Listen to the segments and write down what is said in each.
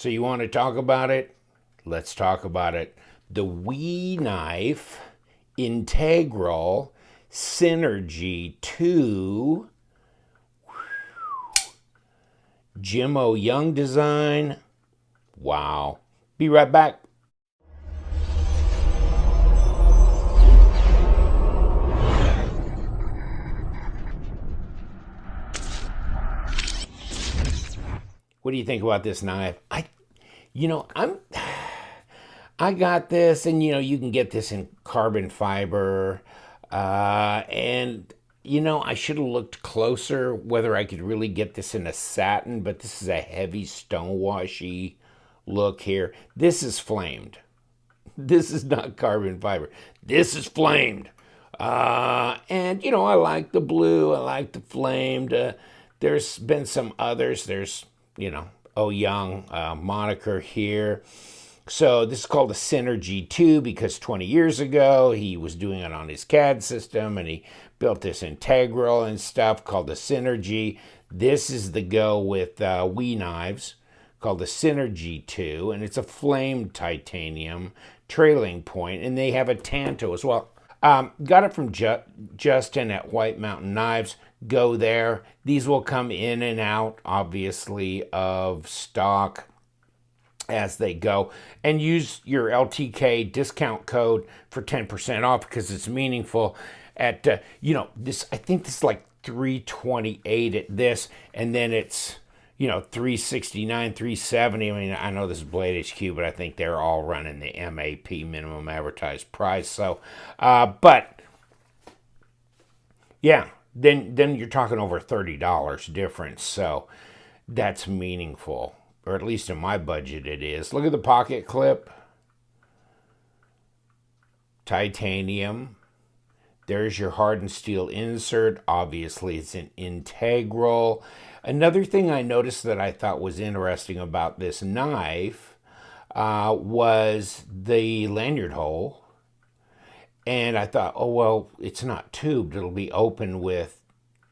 So you want to talk about it? Let's talk about it. The Knife Integral Synergy 2 Jim O. Young design. Wow. Be right back. What do you think about this knife? You know, I got this, and you can get this in carbon fiber, and I should have looked closer whether I could really get this in a satin, but this is a heavy stonewashy look here. This is flamed. This is not carbon fiber. This is flamed. And I like the blue. I like the flamed. There's been some others. There's O Young moniker here. So this is called a Synergy 2 because 20 years ago he was doing it on his CAD system and he built this integral and stuff called the Synergy. This is the go with knives called the Synergy 2, and it's a flamed titanium trailing point, and they have a tanto as well. Got it from Justin at White Mountain Knives. Go there. These will come in and out, obviously, of stock as they go. And use your LTK discount code for 10% off because it's meaningful. At this, I think this is like $328 at this, and then it's $369, $370. I mean, I know this is Blade HQ, but I think they're all running the MAP, minimum advertised price. So, but yeah, then you're talking over $30 difference. So that's meaningful, or at least in my budget it is. Look at the pocket clip, titanium. There's your hardened steel insert. Obviously, it's an integral. Another thing I noticed that I thought was interesting about this knife was the lanyard hole. And I thought, oh, well, it's not tubed. It'll be open with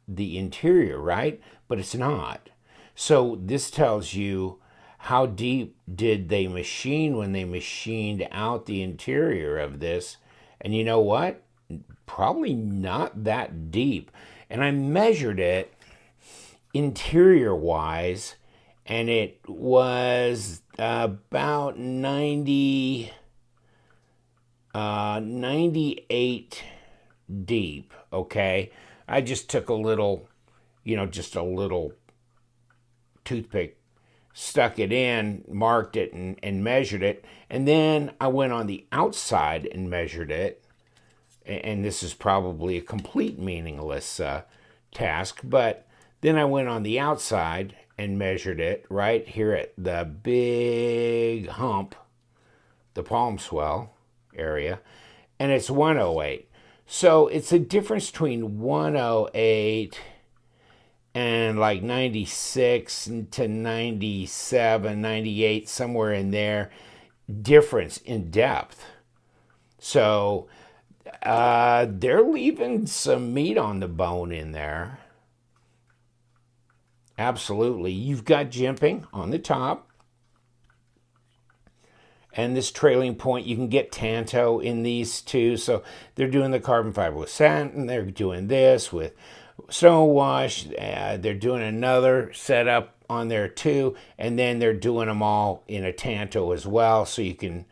the interior, right? But it's not. So this tells you how deep did they machine when they machined out the interior of this. And you know what? Probably not that deep. And I measured it interior wise, and it was about 98 deep. Okay, I just took a little toothpick, stuck it in, marked it, and measured it, and then I went on the outside and measured it. And this is probably a complete meaningless task, but then I went on the outside and measured it right here at the big hump, the palm swell area, and it's 108. So it's a difference between 108 and like 96 to 97, 98, somewhere in there, difference in depth. So they're leaving some meat on the bone in there. Absolutely. You've got jimping on the top. And this trailing point, you can get tanto in these too. So they're doing the carbon fiber with satin. They're doing this with stone wash. They're doing another setup on there too. And then they're doing them all in a tanto as well. So you can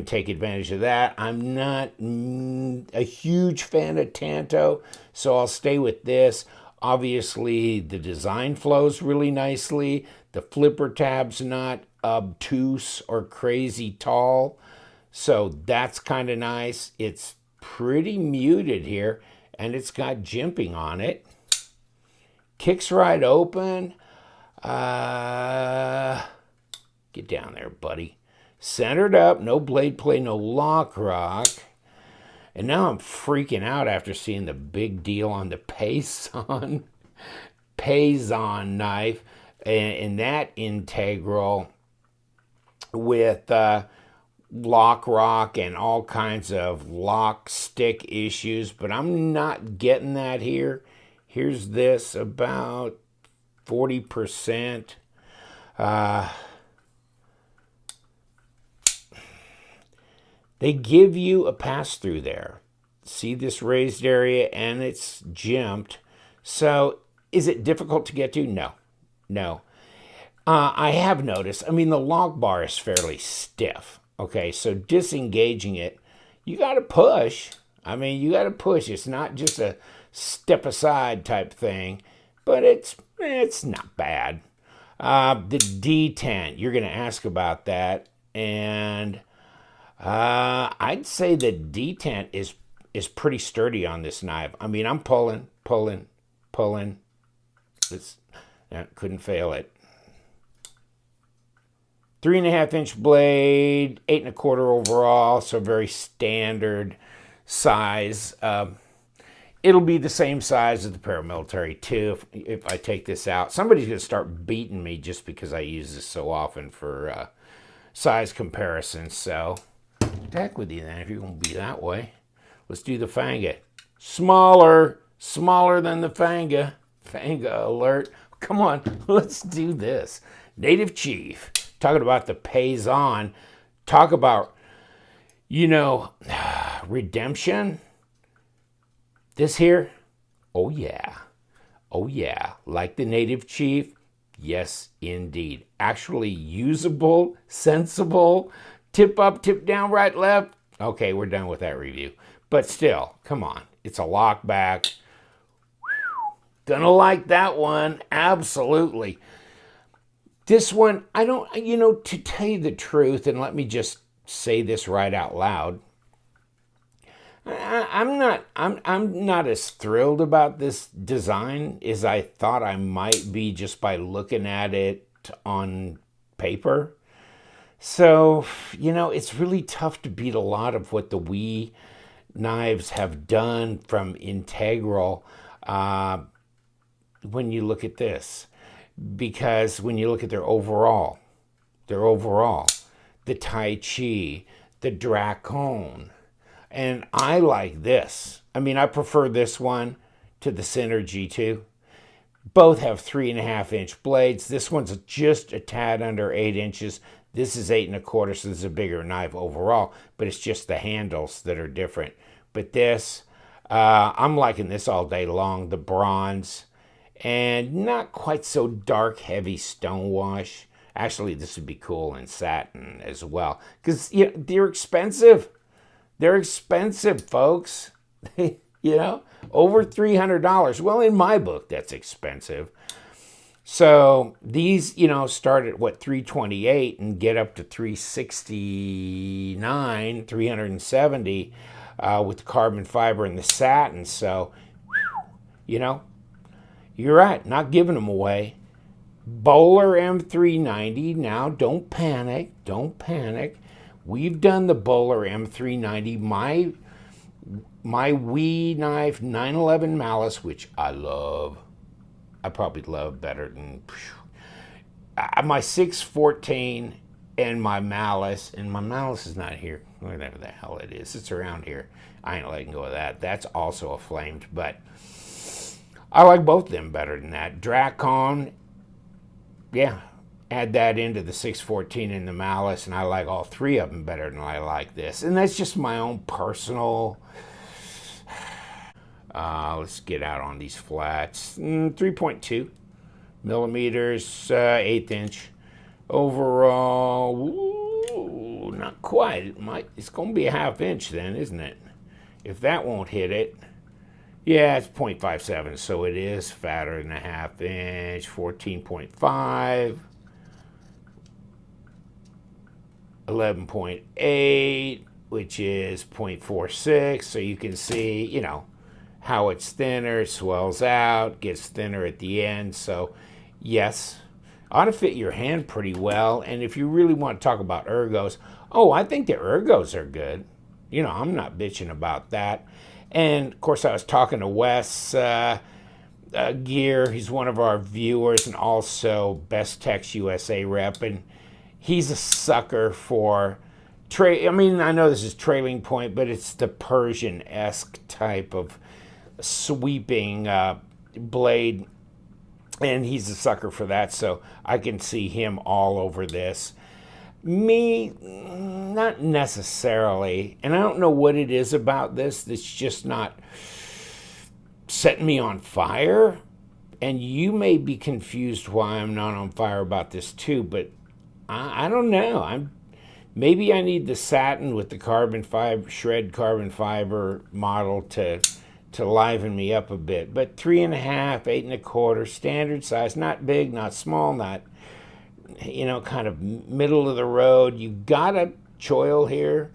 take advantage of that. I'm not a huge fan of tanto, so I'll stay with this. Obviously, the design flows really nicely. The flipper tab's not obtuse or crazy tall, so that's kind of nice. It's pretty muted here, and it's got jimping on it. Kicks right open. Get down there, buddy. Centered up, no blade play, no lock rock. And now I'm freaking out after seeing the big deal on the Payson knife and that integral with lock rock and all kinds of lock stick issues, but I'm not getting that here. Here's this about 40%. They give you a pass-through there. See this raised area, and it's jimped. So is it difficult to get to? No. No. I have noticed, I mean, the lock bar is fairly stiff. Okay, so disengaging it, you got to push. I mean, you got to push. It's not just a step aside type thing, but it's not bad. The detent, you're going to ask about that, and I'd say the detent is pretty sturdy on this knife. I mean, I'm pulling. It's, couldn't fail it. 3.5-inch blade, 8 1/4 overall, so very standard size. It'll be the same size as the paramilitary too. If I take this out, somebody's gonna start beating me just because I use this so often for size comparisons. So, heck with you then. If you're gonna be that way, let's do the Fanga. Smaller than the Fanga. Fanga alert! Come on, let's do this. Native Chief. Talking about the Paysan. Talk about, redemption. This here, oh yeah, like the Native Chief, yes indeed. Actually usable, sensible, tip up, tip down, right, left. Okay, we're done with that review. But still, come on, it's a lockback. Gonna like that one, absolutely. This one, I don't, to tell you the truth, and let me just say this right out loud, I'm not as thrilled about this design as I thought I might be just by looking at it on paper. So, it's really tough to beat a lot of what the WE knives have done from Integral when you look at this. Because when you look at their overall, the Tai Chi, the Dracon, and I like this. I mean, I prefer this one to the Synergy too. Both have 3.5-inch blades. This one's just a tad under 8 inches. This is 8 1/4, so this is a bigger knife overall, but it's just the handles that are different. But this, I'm liking this all day long, the bronze. And not quite so dark, heavy stonewash. Actually, this would be cool in satin as well. Because they're expensive. They're expensive, folks. Over $300. Well, in my book, that's expensive. So these, start at $328 and get up to $369, $370 with the carbon fiber and the satin. So, you're right, not giving them away. Bowler M390. Now, don't panic. We've done the Bowler M390. My WE knife 911 Malice, which I love. I probably love better than my 614 and my Malice. And my Malice is not here. Whatever the hell it is. It's around here. I ain't letting go of that. That's also a flamed, but I like both of them better than that. Dracon, yeah, add that into the 614 and the Malice, and I like all three of them better than I like this. And that's just my own personal. Let's get out on these flats. 3.2 millimeters, 1/8 inch. Overall, ooh, not quite. It's going to be a 1/2 inch then, isn't it? If that won't hit it. Yeah, it's 0.57, so it is fatter than a 1/2 inch, 14.5, 11.8, which is 0.46, so you can see, how it's thinner, swells out, gets thinner at the end, so yes, ought to fit your hand pretty well, and if you really want to talk about ergos, I think the ergos are good. I'm not bitching about that. And, of course, I was talking to Wes Gear. He's one of our viewers and also Best Tex USA rep. And he's a sucker for, I know this is trailing point, but it's the Persian-esque type of sweeping blade. And he's a sucker for that, so I can see him all over this. Me, not necessarily. And I don't know what it is about this that's just not setting me on fire. And you may be confused why I'm not on fire about this too, but I don't know. Maybe I need the satin with the carbon fiber, shred carbon fiber model to liven me up a bit. But 3.5, 8.25, standard size, not big, not small, not, kind of middle of the road. You got a choil here.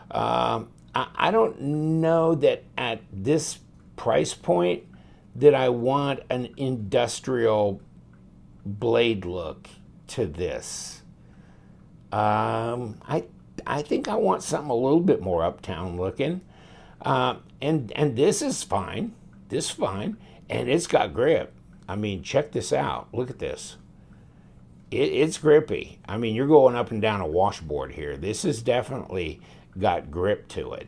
I don't know that at this price point that I want an industrial blade look to this. I think I want something a little bit more uptown looking. And this is fine. This is fine. And it's got grip. I mean, check this out. Look at this. It's grippy. I mean, you're going up and down a washboard here. This has definitely got grip to it.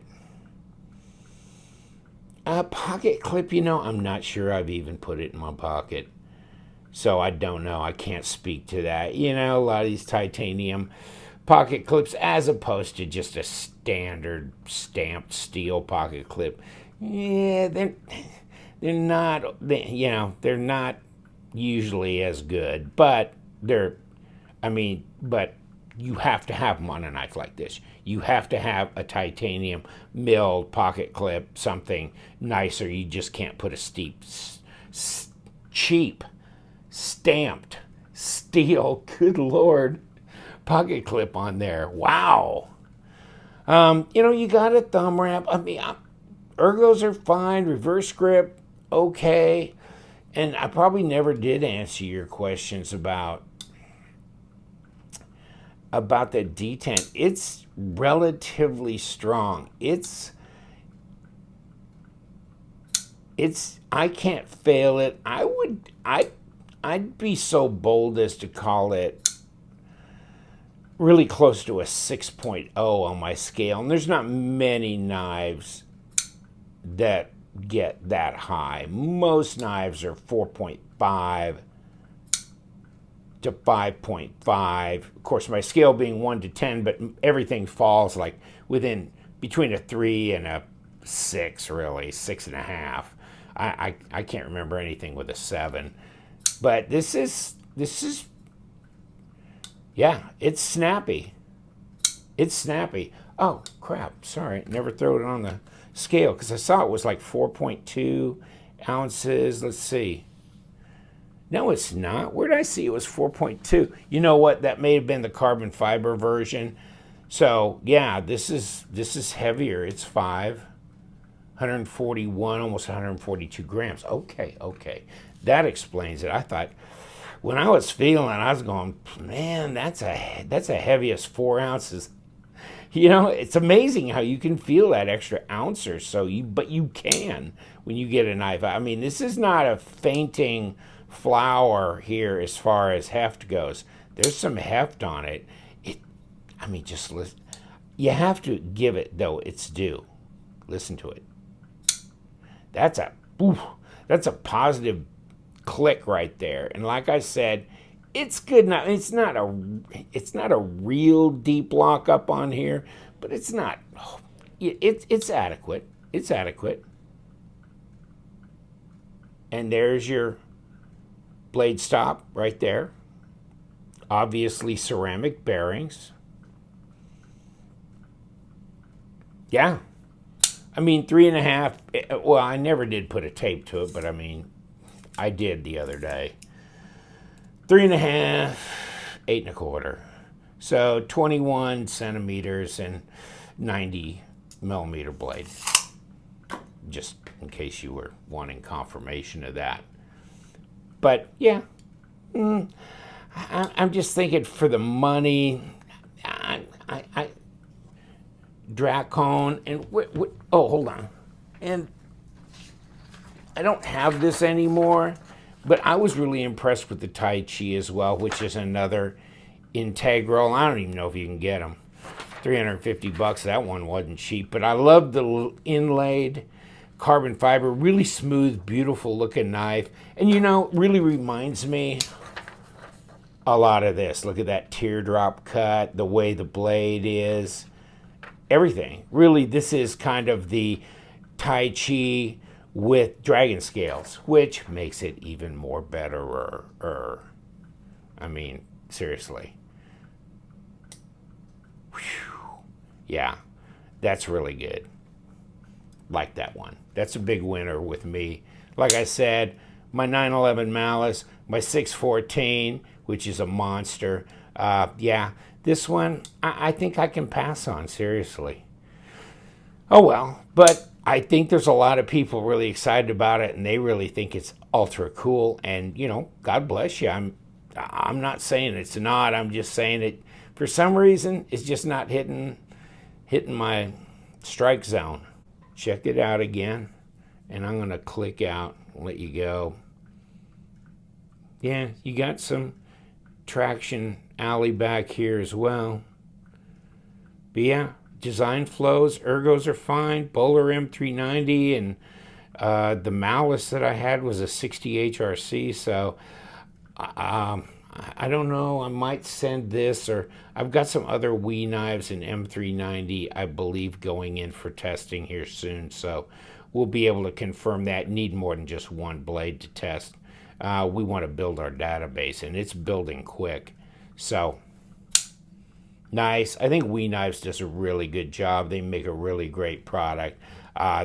Pocket clip, I'm not sure I've even put it in my pocket. So I don't know. I can't speak to that. A lot of these titanium pocket clips as opposed to just a standard stamped steel pocket clip. Yeah, they're not, they're not usually as good, but but you have to have them on a knife like this. You have to have a titanium milled pocket clip, something nicer. You just can't put a cheap, stamped steel, good Lord, pocket clip on there. Wow. You got a thumb wrap. I mean, ergos are fine. Reverse grip, okay. And I probably never did answer your questions about the detent. It's relatively strong. I can't fail it. I'd be so bold as to call it really close to a 6.0 on my scale. And there's not many knives that get that high. Most knives are 4.5 to 5.5. Of course, my scale being 1 to 10, but everything falls like between a 3 and a 6, really, 6.5. I can't remember anything with a 7. But this is, yeah, it's snappy. It's snappy. Oh, crap, sorry, never throw it on the scale because I saw it was like 4.2 ounces. Let's see. No, it's not. Where did I see it was 4.2? You know what? That may have been the carbon fiber version. So, yeah, this is heavier. It's 141, almost 142 grams. Okay. That explains it. I thought when I was feeling it, I was going, man, that's a heavy as 4 ounces. It's amazing how you can feel that extra ounce or so. But you can when you get a knife. I mean, this is not a fainting flower here as far as heft goes. There's some heft on it. Just listen. You have to give it, though, its due. Listen to it. That's a positive click right there. And like I said, it's good now. It's not a real deep lock up on here, but it's not. It's adequate. It's adequate. And there's your blade stop right there. Obviously ceramic bearings. Yeah. 3.5. Well, I never did put a tape to it, but I did the other day. 3.5, 8.25. So 21 centimeters and 90 millimeter blade. Just in case you were wanting confirmation of that. But yeah, I'm just thinking for the money, Dracone and oh, hold on, and I don't have this anymore, but I was really impressed with the Tai Chi as well, which is another integral. I don't even know if you can get them. $350. That one wasn't cheap, but I love the inlaid carbon fiber, really smooth, beautiful looking knife. And really reminds me a lot of this. Look at that teardrop cut, the way the blade is, everything. Really, this is kind of the Tai Chi with dragon scales, which makes it even more betterer. I mean, seriously. Whew. Yeah, that's really good. Like that one. That's a big winner with me. Like I said, my 911 Malice, my 614, which is a monster. Yeah, this one I think I can pass on, seriously. Oh well, but I think there's a lot of people really excited about it, and they really think it's ultra cool. And God bless you. I'm not saying it's not. I'm just saying it. For some reason, it's just not hitting my strike zone. Check it out again, and I'm gonna click out and let you go. Yeah, you got some traction alley back here as well. But yeah, design flows, ergos are fine. Bowler M390, and the Malice that I had was a 60 HRC. So I don't know. I might send this, or I've got some other Wii knives in M390, I believe, going in for testing here soon. So we'll be able to confirm that. Need more than just one blade to test. We want to build our database, and it's building quick. So nice. I think Wii Knives does a really good job. They make a really great product.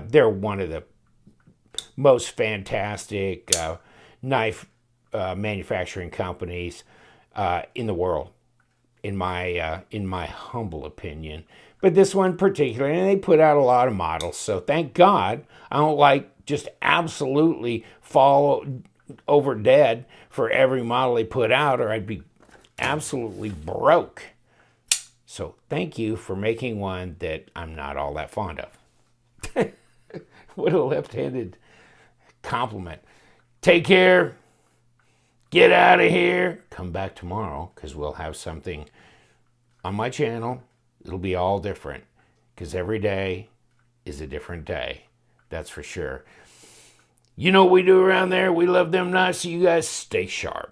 They're one of the most fantastic knife manufacturing companies in the world, in my humble opinion. But this one particularly, and they put out a lot of models. So thank God I don't just absolutely fall over dead for every model they put out, or I'd be absolutely broke. So thank you for making one that I'm not all that fond of. What a left-handed compliment. Take care. Get out of here. Come back tomorrow, because we'll have something on my channel. It'll be all different, because every day is a different day. That's for sure. You know what we do around there? We love them knives, so you guys stay sharp.